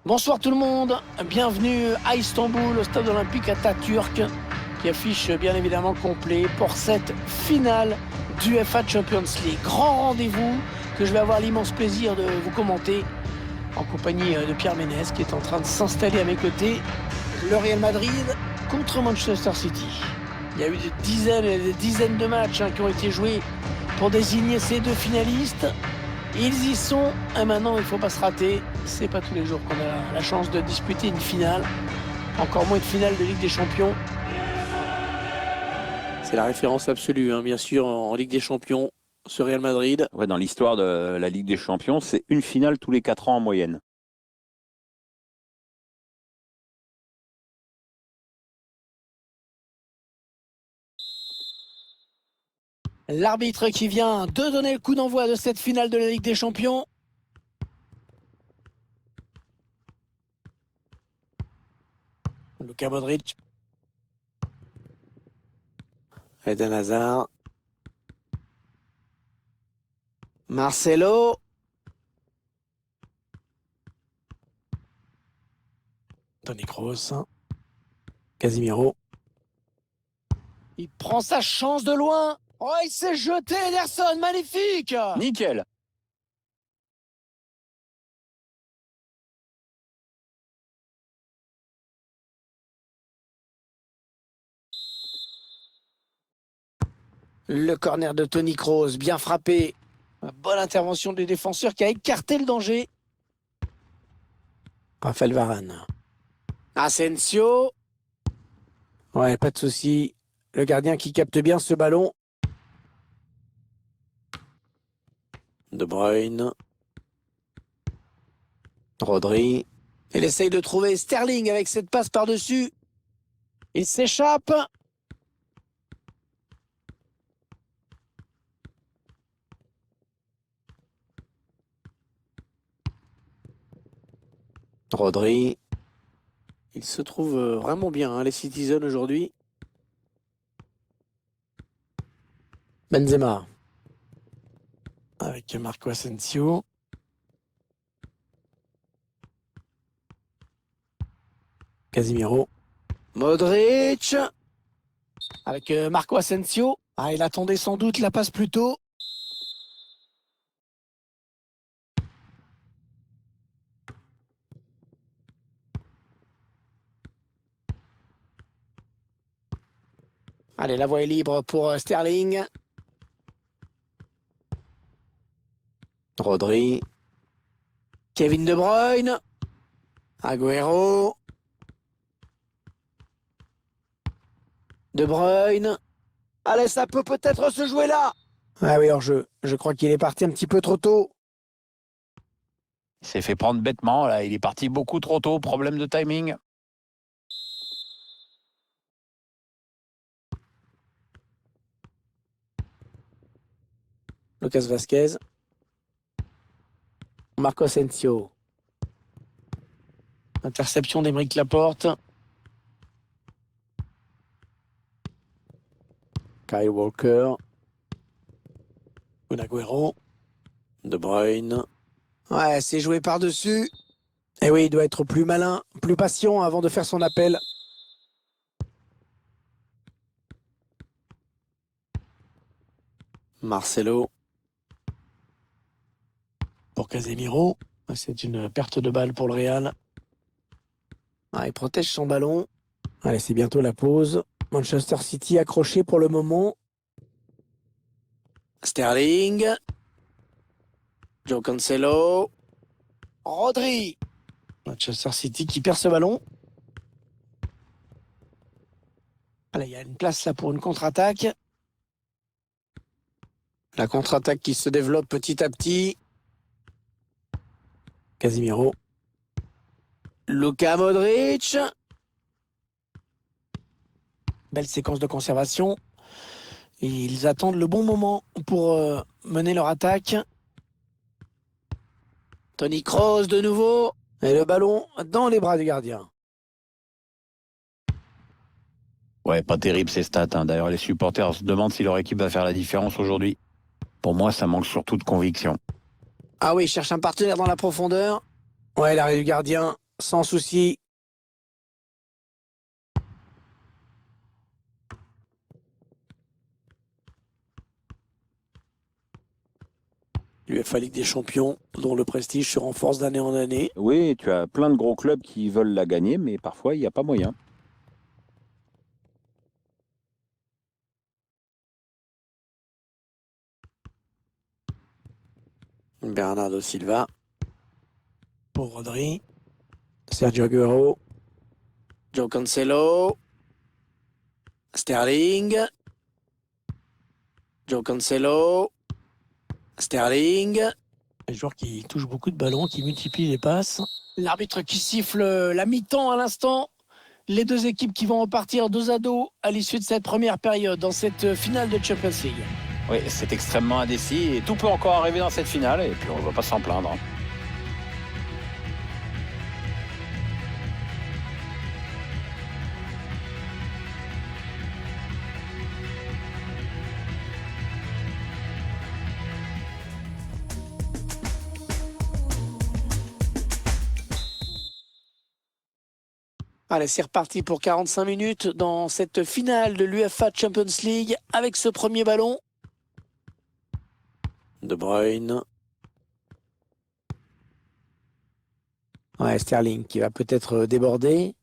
Bonsoir tout le monde, bienvenue à Istanbul, au stade olympique Atatürk, qui affiche bien évidemment complet pour cette finale du UEFA Champions League. Grand rendez-vous que je vais avoir l'immense plaisir de vous commenter en compagnie de Pierre Ménès qui est en train de s'installer à mes côtés. Le Real Madrid contre Manchester City. Il y a eu des dizaines et des dizaines de matchs qui ont été joués pour désigner ces deux finalistes. Ils y sont, et maintenant il ne faut pas se rater. C'est pas tous les jours qu'on a la chance de disputer une finale, encore moins une finale de Ligue des Champions. C'est la référence absolue, bien sûr, en Ligue des Champions, ce Real Madrid. Ouais, dans l'histoire de la Ligue des Champions, c'est une finale tous les 4 ans en moyenne. L'arbitre qui vient de donner le coup d'envoi de cette finale de la Ligue des Champions. Luka Modric. Eden Hazard. Marcelo. Toni Kroos. Casemiro. Il prend sa chance de loin. Oh, il s'est jeté, Ederson, magnifique! Nickel! Le corner de Toni Kroos, bien frappé. Bonne intervention du défenseur qui a écarté le danger. Raphaël Varane. Asensio. Ouais, pas de souci. Le gardien qui capte bien ce ballon. De Bruyne. Rodri. Il essaye de trouver Sterling avec cette passe par-dessus. Il s'échappe. Rodri. Il se trouve vraiment bien, les Citizens aujourd'hui. Benzema. Avec Marco Asensio. Casemiro. Modric. Avec Marco Asensio. Ah, il attendait sans doute la passe plus tôt. Allez, la voie est libre pour Sterling. Rodri. Kevin De Bruyne. Agüero. De Bruyne. Allez, ça peut peut-être se jouer là. Ah oui, hors-jeu. Je crois qu'il est parti un petit peu trop tôt. Il s'est fait prendre bêtement, là. Il est parti beaucoup trop tôt. Problème de timing. Lucas Vasquez. Marco Asensio. Interception d'Aymeric Laporte. Kyle Walker. Agüero. De Bruyne. Ouais, c'est joué par-dessus. Et oui, il doit être plus malin, plus patient avant de faire son appel. Marcelo. Pour Casemiro. C'est une perte de balle pour le Real. Ah, il protège son ballon. Allez, c'est bientôt la pause. Manchester City accroché pour le moment. Sterling. Joe Cancelo. Rodri. Manchester City qui perd ce ballon. Allez, il y a une place là pour une contre-attaque. La contre-attaque qui se développe petit à petit. Casemiro. Luka Modric. Belle séquence de conservation. Et ils attendent le bon moment pour mener leur attaque. Toni Kroos de nouveau. Et le ballon dans les bras du gardien. Ouais, pas terrible ces stats. D'ailleurs, les supporters se demandent si leur équipe va faire la différence aujourd'hui. Pour moi, ça manque surtout de conviction. Ah oui, il cherche un partenaire dans la profondeur. Ouais, l'arrêt du gardien. sans souci. L'UEFA Ligue des Champions, dont le prestige se renforce d'année en année. Oui, tu as plein de gros clubs qui veulent la gagner, mais parfois, il n'y a pas moyen. Bernardo Silva. Pour Rodri. Sergio Aguero. Joe Cancelo. Sterling. Joe Cancelo. Sterling. Un joueur qui touche beaucoup de ballons, qui multiplie les passes. L'arbitre qui siffle la mi-temps à l'instant. Les deux équipes qui vont repartir dos à dos à l'issue de cette première période dans cette finale de Champions League. Oui, c'est extrêmement indécis et tout peut encore arriver dans cette finale et puis on ne va pas s'en plaindre. Allez, c'est reparti pour 45 minutes dans cette finale de l'UEFA Champions League avec ce premier ballon. De Bruyne. Ouais, Sterling qui va peut-être déborder.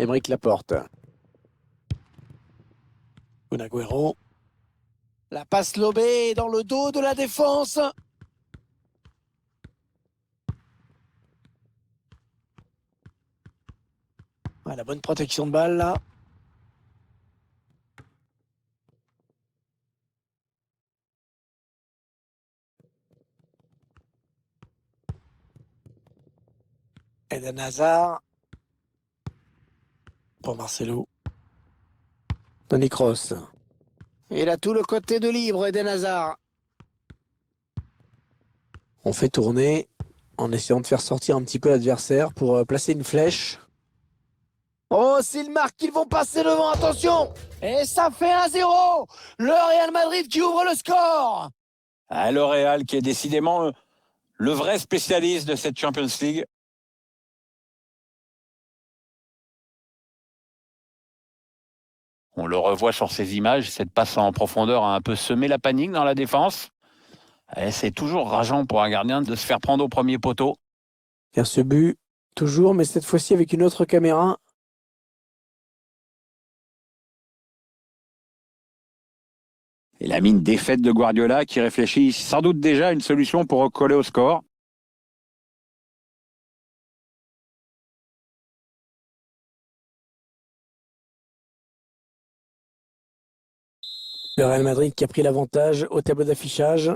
Aymeric Laporte. Kun Agüero. La passe lobée dans le dos de la défense. Ouais, la bonne protection de balle là. Eden Hazard. Pour Marcelo. Toni Kroos. Il a tout le côté de libre, Eden Hazard. On fait tourner en essayant de faire sortir un petit peu l'adversaire pour placer une flèche. Oh, s'ils marquent, ils vont passer devant, attention! Et ça fait 1-0! Le Real Madrid qui ouvre le score! Ah, le Real qui est décidément le vrai spécialiste de cette Champions League. On le revoit sur ces images, cette passe en profondeur a un peu semé la panique dans la défense. Et c'est toujours rageant pour un gardien de se faire prendre au premier poteau. Faire ce but, toujours, mais cette fois-ci avec une autre caméra. Et la mine défaite de Guardiola qui réfléchit sans doute déjà à une solution pour recoller au score. Le Real Madrid qui a pris l'avantage au tableau d'affichage.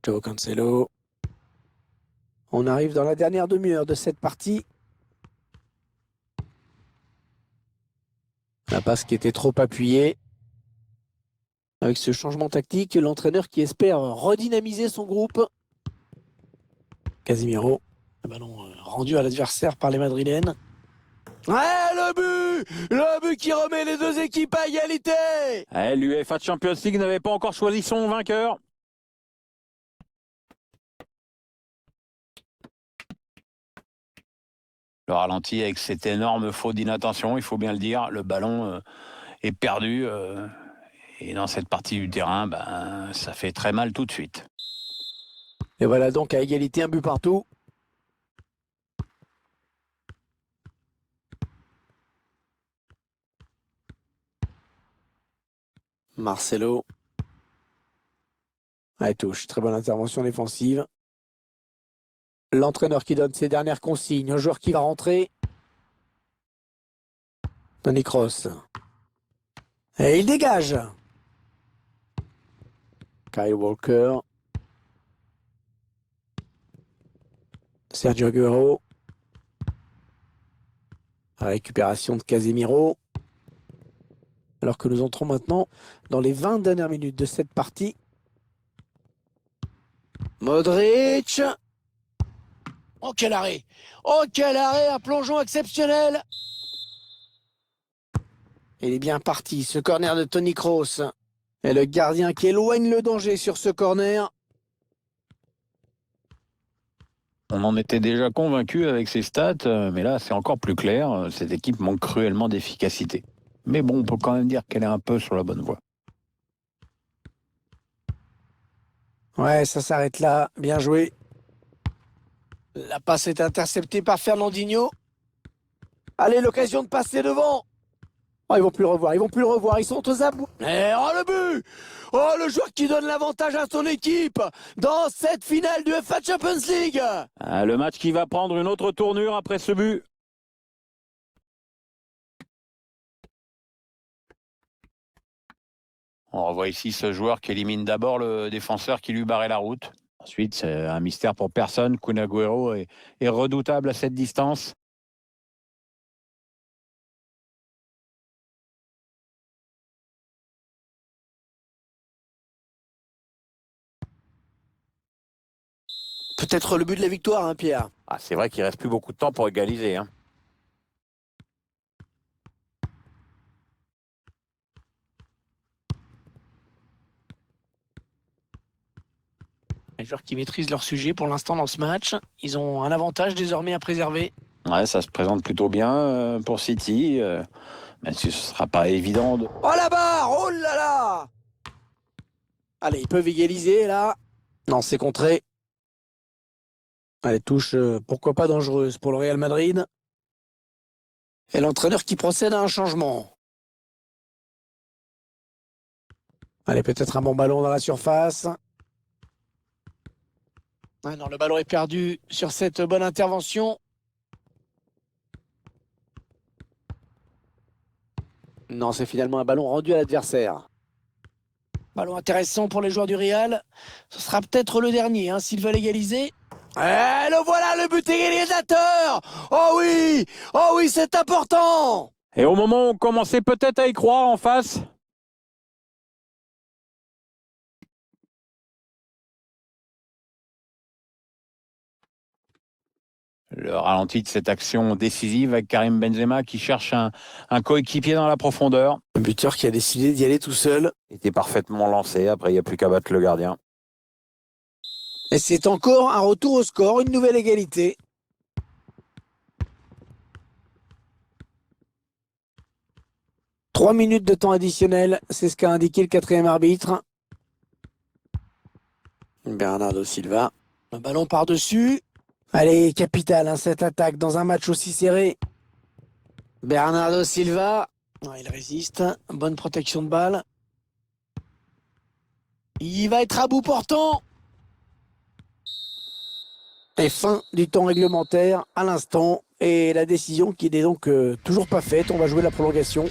Joe Cancelo. On arrive dans la dernière demi-heure de cette partie. La passe qui était trop appuyée. Avec ce changement tactique, l'entraîneur qui espère redynamiser son groupe. Casemiro. Le ballon rendu à l'adversaire par les Madrilènes. Ouais, le but qui remet les deux équipes à égalité. L'UEFA Champions League n'avait pas encore choisi son vainqueur. Le ralenti avec cette énorme faute d'inattention, il faut bien le dire. Le ballon est perdu. Et dans cette partie du terrain, ça fait très mal tout de suite. Et voilà donc à égalité, un but partout. Marcelo. Ouais, touche. Très bonne intervention défensive. L'entraîneur qui donne ses dernières consignes au joueur qui va rentrer. Toni Kroos. Et il dégage. Kyle Walker. Sergio Aguero. Récupération de Casemiro. Alors que nous entrons maintenant dans les 20 dernières minutes de cette partie. Modric. Oh quel arrêt! Oh quel arrêt! Un plongeon exceptionnel! Il est bien parti, ce corner de Tony Kroos. Et le gardien qui éloigne le danger sur ce corner. On en était déjà convaincu avec ses stats, mais là c'est encore plus clair. Cette équipe manque cruellement d'efficacité. Mais bon, on peut quand même dire qu'elle est un peu sur la bonne voie. Ouais, ça s'arrête là. Bien joué. La passe est interceptée par Fernandinho. Allez, l'occasion de passer devant. Oh, ils vont plus le revoir, ils vont plus le revoir, ils sont aux abous. Et oh le but! Oh le joueur qui donne l'avantage à son équipe dans cette finale du UEFA Champions League. Le match qui va prendre une autre tournure après ce but. On revoit ici ce joueur qui élimine d'abord le défenseur qui lui barrait la route. Ensuite, c'est un mystère pour personne. Kun Agüero est redoutable à cette distance. Peut-être le but de la victoire, hein, Pierre. C'est vrai qu'il reste plus beaucoup de temps pour égaliser. Les joueurs qui maîtrisent leur sujet pour l'instant dans ce match, ils ont un avantage désormais à préserver. Ouais, ça se présente plutôt bien pour City, même si ce ne sera pas évident. Oh la barre! Oh là là! Allez, ils peuvent égaliser là. Non, c'est contré. Allez, touche, pourquoi pas dangereuse pour le Real Madrid. Et l'entraîneur qui procède à un changement. Allez, peut-être un bon ballon dans la surface. Ah non, le ballon est perdu sur cette bonne intervention. Non, c'est finalement un ballon rendu à l'adversaire. Ballon intéressant pour les joueurs du Real. Ce sera peut-être le dernier, hein, s'ils veulent égaliser. Et le voilà, le but égalisateur! Oh oui, c'est important! Et au moment où on commençait peut-être à y croire en face, le ralenti de cette action décisive avec Karim Benzema qui cherche un coéquipier dans la profondeur. Un buteur qui a décidé d'y aller tout seul. Il était parfaitement lancé, après il n'y a plus qu'à battre le gardien. Et c'est encore un retour au score, une nouvelle égalité. « 3 minutes de temps additionnel, c'est ce qu'a indiqué le quatrième arbitre. Bernardo Silva. Un ballon par-dessus. Allez, capital, hein, cette attaque dans un match aussi serré. Bernardo Silva. Non, il résiste. Bonne protection de balle. Il va être à bout portant. Et fin du temps réglementaire à l'instant. Et la décision qui n'est donc toujours pas faite. On va jouer la prolongation.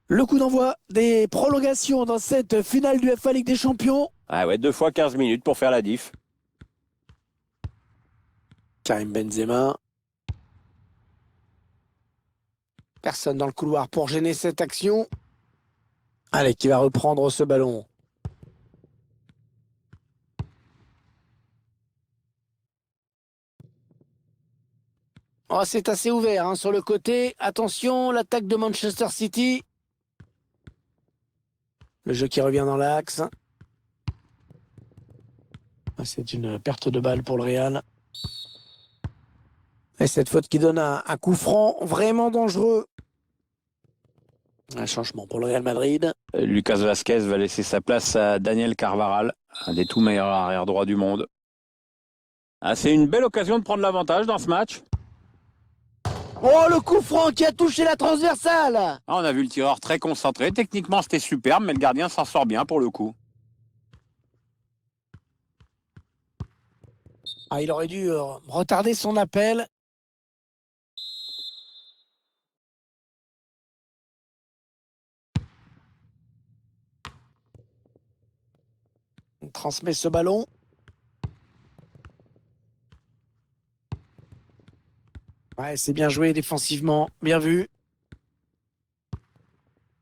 Le coup d'envoi des prolongations dans cette finale du UEFA Ligue des Champions. Ah ouais, 2 fois 15 minutes pour faire la diff. Karim Benzema. Personne dans le couloir pour gêner cette action. Allez, qui va reprendre ce ballon. Oh, c'est assez ouvert hein, sur le côté. Attention, l'attaque de Manchester City. Le jeu qui revient dans l'axe. C'est une perte de balle pour le Real. Et cette faute qui donne un coup franc vraiment dangereux. Un changement pour le Real Madrid. Lucas Vazquez va laisser sa place à Daniel Carvajal, un des tout meilleurs arrière droits du monde. C'est une belle occasion de prendre l'avantage dans ce match. Oh, le coup franc qui a touché la transversale! On a vu le tireur très concentré. Techniquement, c'était superbe, mais le gardien s'en sort bien pour le coup. Il aurait dû retarder son appel. Il transmet ce ballon. Ouais, c'est bien joué défensivement. Bien vu.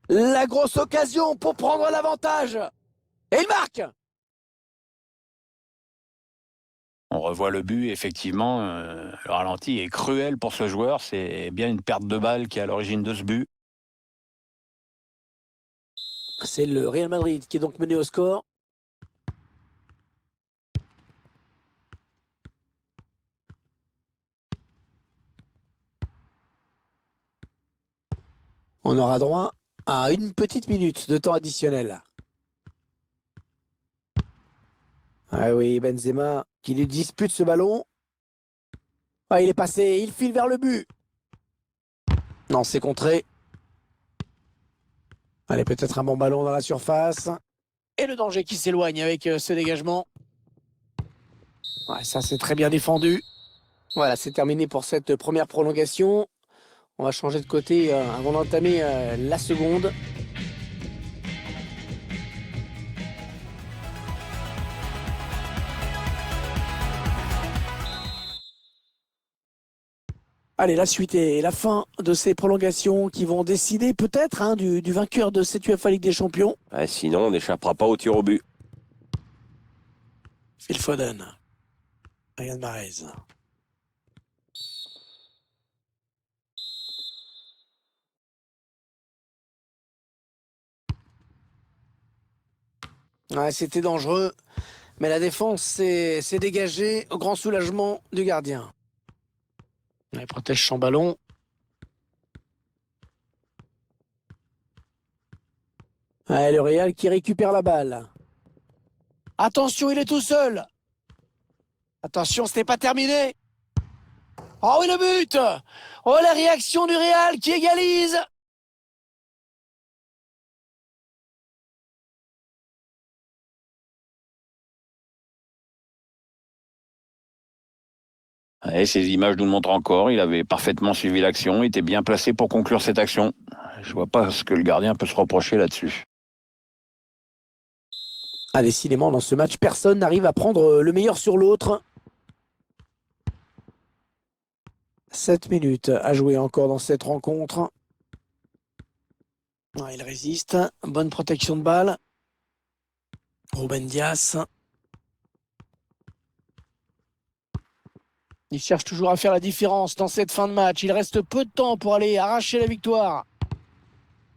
La grosse occasion pour prendre l'avantage. Et il marque! On revoit le but, effectivement, le ralenti est cruel pour ce joueur. C'est bien une perte de balle qui est à l'origine de ce but. C'est le Real Madrid qui est donc mené au score. On aura droit à une petite minute de temps additionnel. Ah oui, Benzema qui lui dispute ce ballon. Ah, il est passé, il file vers le but. Non, c'est contré. Allez, peut-être un bon ballon dans la surface. Et le danger qui s'éloigne avec ce dégagement. Ouais, ça, c'est très bien défendu. Voilà, c'est terminé pour cette première prolongation. On va changer de côté avant d'entamer la seconde. Allez, la suite et la fin de ces prolongations qui vont décider peut-être du vainqueur de cette UEFA Ligue des Champions. Ouais, sinon, on n'échappera pas au tir au but. Phil Foden. Riyad Mahrez. Ouais, c'était dangereux, mais la défense s'est dégagée au grand soulagement du gardien. Il protège son ballon. Ouais, le Real qui récupère la balle. Attention, il est tout seul. Attention, ce n'est pas terminé. Oh oui, le but. Oh, la réaction du Real qui égalise. Et ces images nous le montrent encore. Il avait parfaitement suivi l'action, il était bien placé pour conclure cette action. Je vois pas ce que le gardien peut se reprocher là-dessus. Ah, décidément, dans ce match, personne n'arrive à prendre le meilleur sur l'autre. 7 minutes à jouer encore dans cette rencontre. Ah, il résiste. Bonne protection de balle. Ruben Dias. Il cherche toujours à faire la différence dans cette fin de match. Il reste peu de temps pour aller arracher la victoire.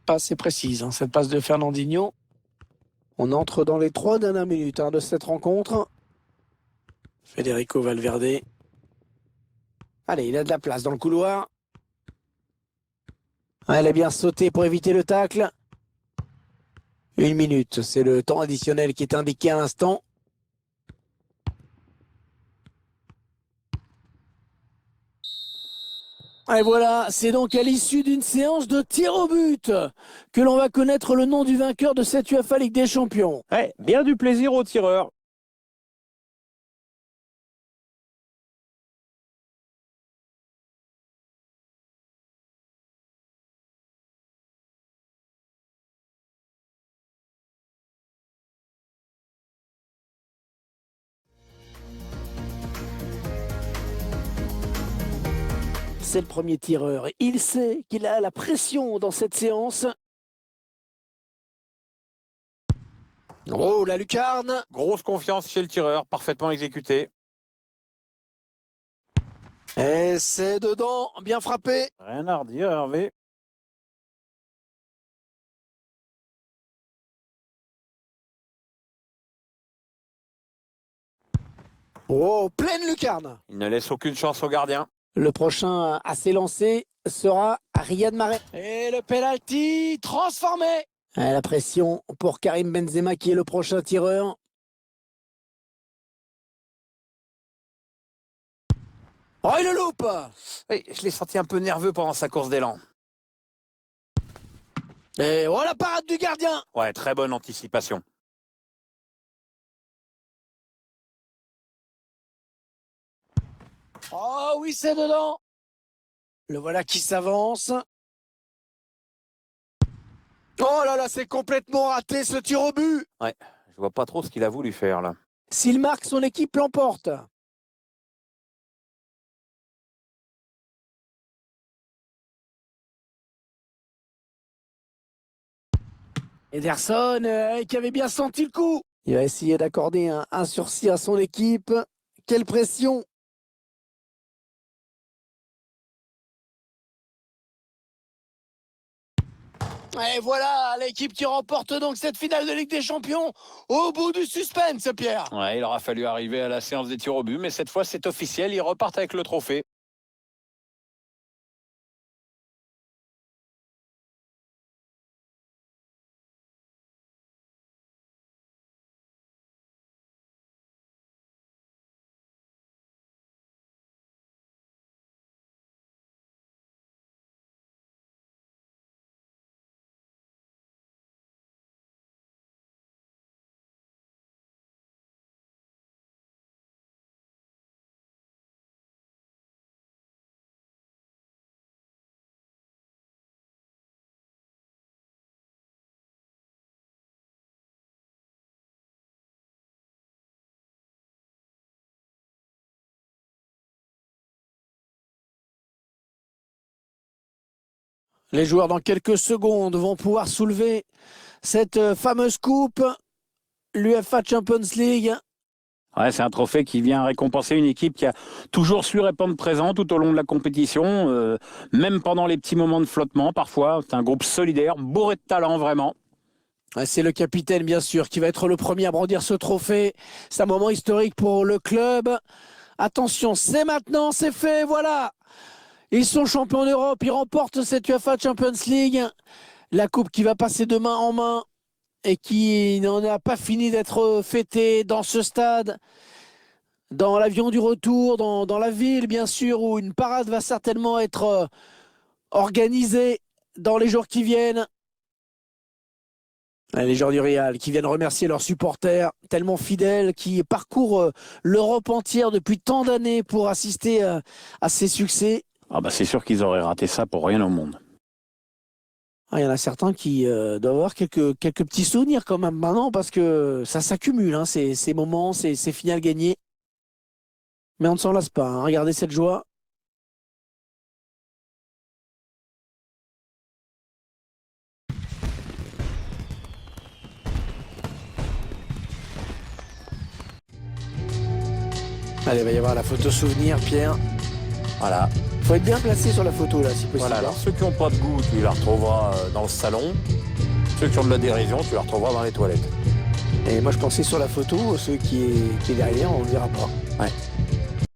Pas assez précise, cette passe de Fernandinho. On entre dans les 3 dernières minutes de cette rencontre. Federico Valverde. Allez, il a de la place dans le couloir. Elle a bien sauté pour éviter le tacle. 1 minute, c'est le temps additionnel qui est indiqué à l'instant. Et voilà, c'est donc à l'issue d'une séance de tir au but que l'on va connaître le nom du vainqueur de cette UEFA Ligue des Champions. Ouais, bien du plaisir aux tireurs. C'est le premier tireur. Il sait qu'il a la pression dans cette séance. Oh, la lucarne! Grosse confiance chez le tireur, parfaitement exécuté. Et c'est dedans, bien frappé. Rien à redire, Hervé. Oh, pleine lucarne! Il ne laisse aucune chance au gardien. Le prochain à s'élancer sera Riyad Mahrez. Et le penalty transformé. La pression pour Karim Benzema qui est le prochain tireur. Oh, il le loupe! Oui, je l'ai senti un peu nerveux pendant sa course d'élan. Et oh, la parade du gardien! Ouais, très bonne anticipation. Oh oui, c'est dedans! Le voilà qui s'avance. Oh là là, c'est complètement raté ce tir au but! Ouais, je vois pas trop ce qu'il a voulu faire là. S'il marque, son équipe l'emporte. Ederson qui avait bien senti le coup. Il va essayer d'accorder un sursis à son équipe Quelle pression! Et voilà l'équipe qui remporte donc cette finale de Ligue des Champions au bout du suspense, Pierre. Ouais, il aura fallu arriver à la séance des tirs au but, mais cette fois c'est officiel, ils repartent avec le trophée. Les joueurs dans quelques secondes vont pouvoir soulever cette fameuse coupe, l'UEFA Champions League. Ouais, c'est un trophée qui vient récompenser une équipe qui a toujours su répondre présent tout au long de la compétition, même pendant les petits moments de flottement parfois. C'est un groupe solidaire, bourré de talent vraiment. C'est le capitaine, bien sûr, qui va être le premier à brandir ce trophée. C'est un moment historique pour le club. Attention, c'est maintenant, c'est fait, voilà. Ils sont champions d'Europe, ils remportent cette UEFA Champions League. La coupe qui va passer de main en main et qui n'en a pas fini d'être fêtée dans ce stade, dans l'avion du retour, dans la ville, bien sûr, où une parade va certainement être organisée dans les jours qui viennent. Les joueurs du Real qui viennent remercier leurs supporters tellement fidèles, qui parcourent l'Europe entière depuis tant d'années pour assister à ces succès. Ah bah c'est sûr qu'ils auraient raté ça pour rien au monde. Il y en a certains qui doivent avoir quelques petits souvenirs quand même maintenant parce que ça s'accumule, hein, ces moments, ces finales gagnées. Mais on ne s'en lasse pas, hein. Regardez cette joie. Allez, il va y avoir la photo souvenir, Pierre. Voilà. Il faut être bien placé sur la photo, là, si possible. Voilà, alors ceux qui n'ont pas de goût, tu les retrouveras dans le salon. Ceux qui ont de la dérision, tu les retrouveras dans les toilettes. Et moi, je pensais sur la photo, ceux qui est derrière, on ne le verra pas. Ouais.